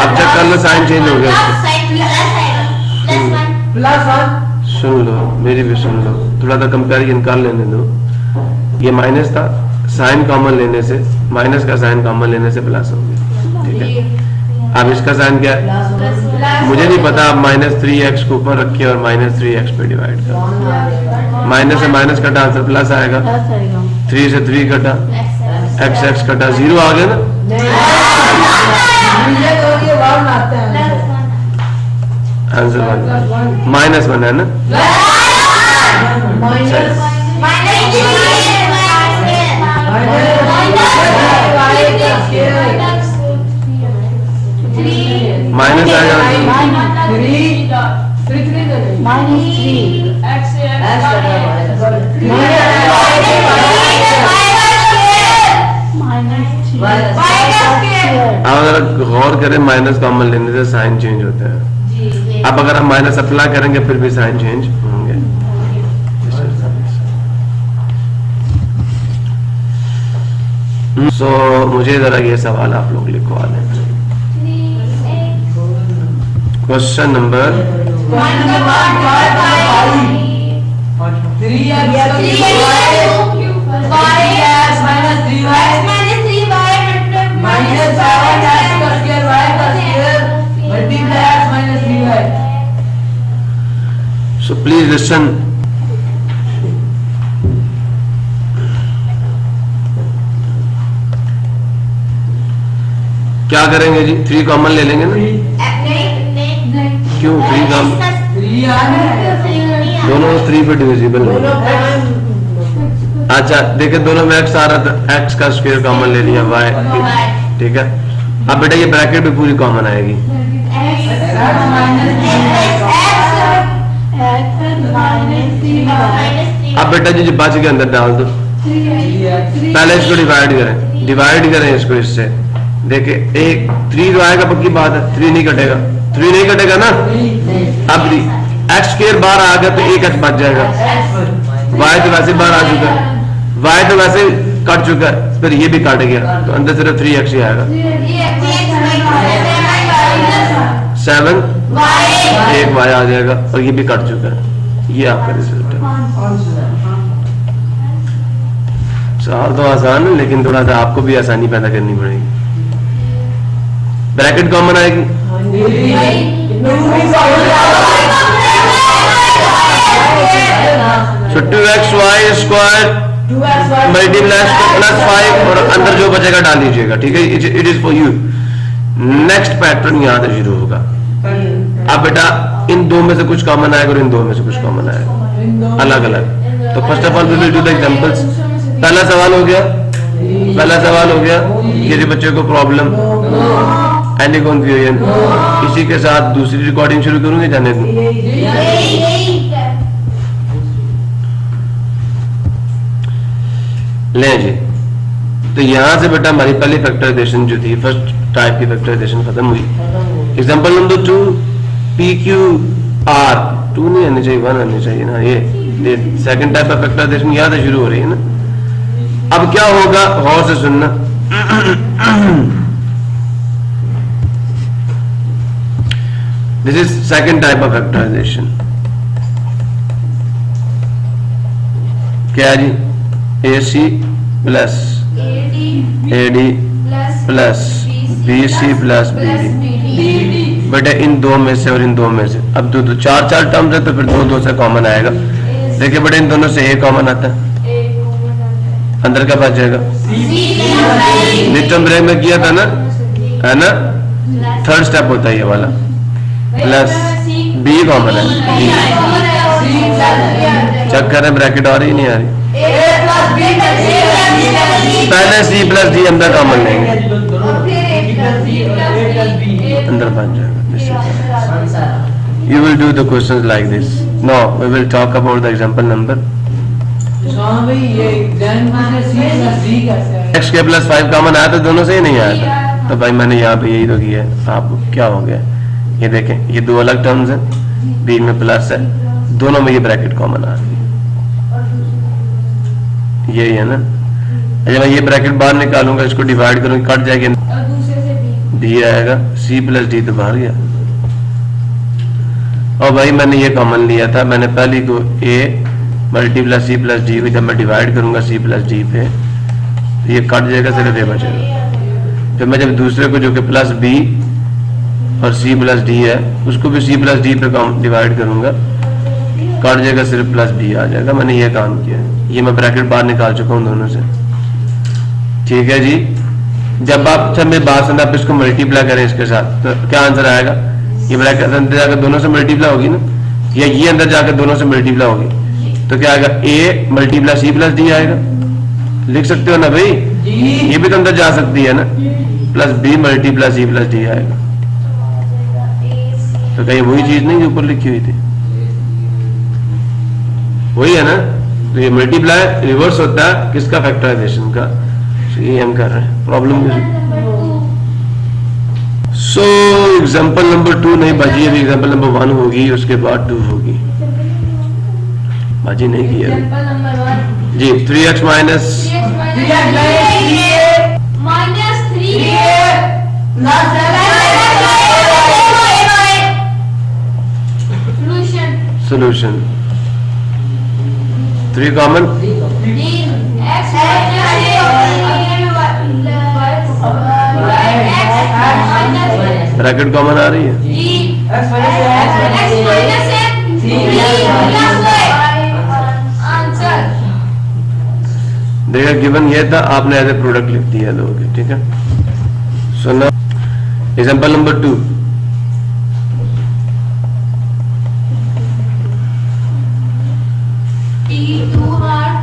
अब चेक कर लो, साइन चेंज हो गया। सुन लो, मेरी भी सुन लो, थोड़ा सा कंपैरिजन कर लेने दो। ये माइनस था, साइन कॉमन लेने से, माइनस का साइन कॉमन लेने से प्लस हो गया। ठीक है, अब इसका साइन क्या है मुझे नहीं पता, आप -3x को ऊपर रखिए और -3x पे डिवाइड करो, माइनस से माइनस कटा आंसर प्लस आएगा, 3 से 3 कटा, x कटा, 0 आ गया ना, आंसर -1 है ना, माइनस आएगा, अगर गौर करें माइनस कॉमन लेने से साइन चेंज होता है। अब अगर हम माइनस अप्लाई करेंगे फिर भी साइन चेंज होंगे। सो मुझे जरा ये सवाल आप लोग लिखवा दें। Question number 3x so please listen. क्या करेंगे जी? 3 कॉमन ले लेंगे ना? क्यों 3 कॉमन? दोनों 3 पे डिविजिबल नहीं। अच्छा देखिए, दोनों में x आ रहा था, x का स्क्वायर कॉमन ले लिया, y, ठीक है। अब बेटा ये ब्रैकेट भी पूरी कॉमन आएगी। अब बेटा जी जो बच के अंदर डाल दो। पहले इसको डिवाइड करें इसको इससे। देखिए 3 तो आएगा, पक्की बात है, 3 नहीं कटेगा, 3 नहीं कटेगा ना। अब x स्क्वायर बाहर आ गया तो 1x बच जाएगा। y तो वैसे बाहर आ चुका है, y तो वैसे कट चुका है, फिर ये भी काट गया तो अंदर सिर्फ 3x ही आएगा। 7 1 y आ जाएगा और ये भी कट चुका है। ये आपका रिजल्ट है। सवाल तो आसान है, लेकिन थोड़ा सा आपको भी आसानी पैदा करनी पड़ेगी। ब्रैकेट कॉमन आएगी। So 2xy square multiply plus 5 और अंदर जो बचेगा डाल दीजिएगा, ठीक है। It is for you. Next pattern यहाँ से शुरू होगा। अब बेटा इन 2 में से कुछ कॉमन आएगा और इन 2 में से कुछ कॉमन आएगा, अलग अलग। तो first of all we will do the examples. पहला सवाल हो गया, किसी बच्चे को प्रॉब्लम, एनी कंफ्यूजन। इसी के साथ दूसरी रिकॉर्डिंग शुरू करूंगे, जाने दूं। लें जी, तो यहां से बेटा हमारी पहली फैक्टराइजेशन जो थी, फर्स्ट टाइप की फैक्टराइजेशन खत्म हुई। एग्जांपल नंबर 2, PQR 2 नहीं आनी चाहिए, 1 आनी चाहिए ना। ये सेकंड टाइप ऑफ फैक्टराइजेशन यहाँ से शुरू हो रही है ना। अब क्या होगा, गौर से सुनना। This is second type of factorisation. क्या है जी? AC plus AD plus BC plus BD। बेटा इन 2 में से और इन 2 में से, अब 2 4 टर्म्स है तो फिर 2 से कॉमन आएगा। देखिए बेटा इन दोनों से A कॉमन आता है, अंदर का बच जाएगा। मिड टर्म ब्रेक में किया था ना, है ना। थर्ड स्टेप होता है ये वाला, प्लस B कॉमन है। चेक करें ब्रैकेट आ रही नहीं आ रही। पहले C प्लस D अंदर कॉमन लेंगे, अंदर बन जाएगा। You will do the questions like this. Now we will talk about the example number। x के प्लस 5 कॉमन आया तो दोनों से ही नहीं आया था, तो भाई मैंने यहाँ पे यही तो किया है। आप क्या हो गया, ये देखें, ये 2 अलग टर्म्स हैं, बीच में प्लस है, दोनों में ये ब्रैकेट कॉमन आ रही है, यही है ना। जब मैं ये ब्रैकेट बाहर निकालूंगा, इसको डिवाइड करूंगा, कट जाएगी, D आएगा, C प्लस D तो बाहर गया। और भाई मैंने ये कॉमन लिया था, मैंने पहली को A multiply C plus D को जब मैं डिवाइड करूंगा C प्लस D पे, ये कट जाएगा, सिर्फ ये बचेगा। फिर मैं जब दूसरे को जो कि प्लस B और C प्लस D है, उसको भी C प्लस D पे डिवाइड करूंगा, कट जाएगा, सिर्फ प्लस B आ जाएगा। मैंने ये काम किया, ये मैं ब्रैकेट बाहर निकाल चुका हूँ दोनों से, ठीक है जी। जब आप मेरी बात सुन, आप इसको मल्टीप्लाई करें इसके साथ, तो क्या आंसर आएगा? ये ब्रैकेट अंदर जाकर दोनों से मल्टीप्लाई होगी ना, या ये अंदर जाकर दोनों से मल्टीप्लाई होगी, तो क्या आएगा? A multiply C plus D आएगा। लिख सकते हो ना भाई, ये भी तो अंदर जा सकती है ना, plus B multiply C plus D आएगा। तो क्या ये वही चीज नहीं जो ऊपर लिखी हुई थी? वही है ना। तो ये मल्टीप्लाई रिवर्स होता है किसका? फैक्टराइजेशन का। ये हम कर रहे हैं प्रॉब्लम में। सो एग्जांपल नंबर 2 नहीं बाजी, अभी एग्जांपल नंबर 1 होगी, उसके बाद 2 होगी। बाजी नहीं की अभी जी। 3x minus Plus 7 solution 3 common bracket common आ रही है देखा गिवन ये था आपने एज ए प्रोडक्ट लिख दिया लोगों के ठीक है so now example number 2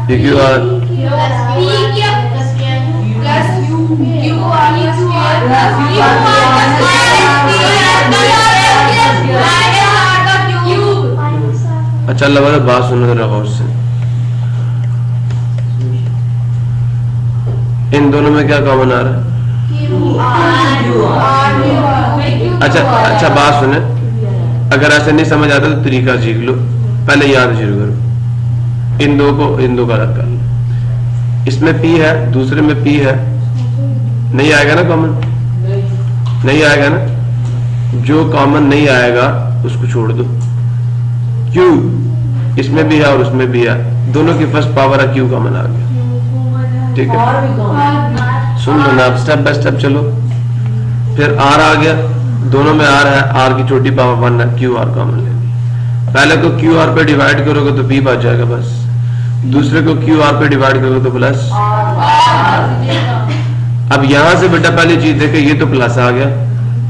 PQR अच्छा लगा बात सुनो जरा गौर से इन दोनों में क्या कॉमन आ रहा है अच्छा बात सुने अगर ऐसे नहीं समझ आता तो तरीका सीख लो पहले याद शुरू करो इन दो का अलग कर लो इसमें P है दूसरे में P है नहीं आएगा ना कॉमन नहीं आएगा ना जो कॉमन नहीं आएगा उसको छोड़ दो Q इसमें भी है और उसमें भी है दोनों की फर्स्ट पावर है Q कॉमन आ गया ठीक है सुन लो ना स्टेप बाय स्टेप चलो फिर R आ गया दोनों में R है R की छोटी पावर 1 है QR कॉमन लेनी पहले को QR पे डिवाइड करोगे तो P बच जाएगा बस दूसरे को QR पे डिवाइड करोगे तो प्लस अब यहां से बेटा पहली चीज देखे ये तो प्लस आ गया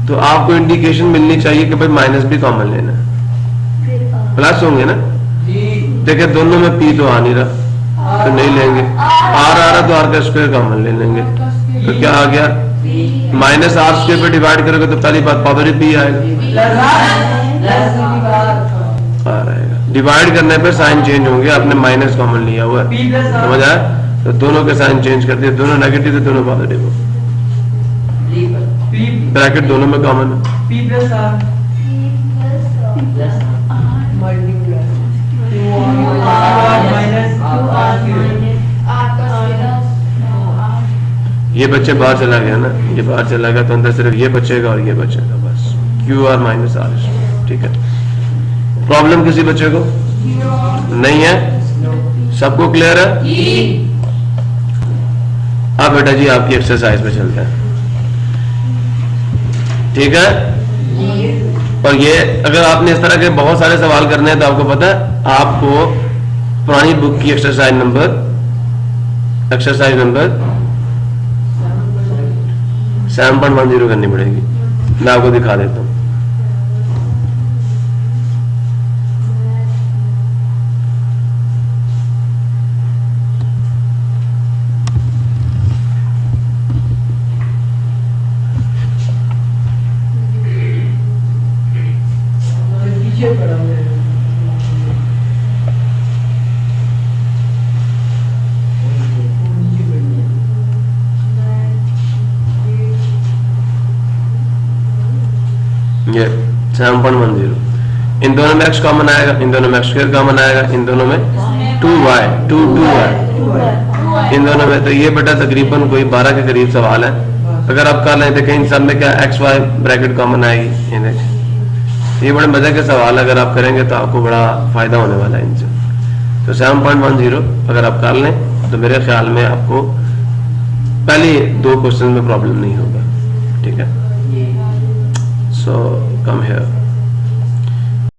तो आपको इंडिकेशन मिलनी चाहिए कि भाई माइनस भी कॉमन लेना प्लस होंगे ना देखे दोनों में P तो आ नहीं रहा तो नहीं लेंगे R आ रहा तो R का स्क्वायर कॉमन ले लेंगे तो क्या आ गया माइनस R स्क्वायर पे डिवाइड करोगे तो पहली बात पावर P आएगा आ रहेगा डिवाइड करने पे साइन चेंज होंगे आपने माइनस कॉमन लिया हुआ है समझ आया तो दोनों के साइन चेंज कर दिए दोनों नेगेटिव है दोनों पॉजिटिव हो ब्रैकेट दोनों में कॉमन है ये बच्चे बाहर चला गया ना ये बाहर चला गया तो अंदर सिर्फ ये बचेगा और ये बचेगा बस QR माइनस R ठीक है प्रॉब्लम किसी बच्चे को नहीं है सबको क्लियर है अब बेटा जी आपकी एक्सरसाइज पे चलते हैं ठीक है और ये अगर आपने इस तरह के बहुत सारे सवाल करने हैं तो आपको पता है आपको पुरानी बुक की एक्सरसाइज नंबर 7.10 करनी पड़ेगी मैं आपको दिखा देता हूं ये 7.10 इन दोनों में x कॉमन आएगा इन दोनों में x स्क्वायर कॉमन आएगा इन दोनों में 2y 2 है इन दोनों में तो ये बेटा तकरीबन कोई 12 के करीब सवाल है अगर आप कर लें देखें इन सब में क्या x y ब्रैकेट कॉमन आएगी ये बड़े मजे के सवाल अगर आप करेंगे तो आपको बड़ा फायदा होने वाला है इनसे तो 7.10 अगर आप कर लें तो मेरे ख्याल में आपको पहले 2 क्वेश्चन में प्रॉब्लम नहीं होगा ठीक है सो कम हियर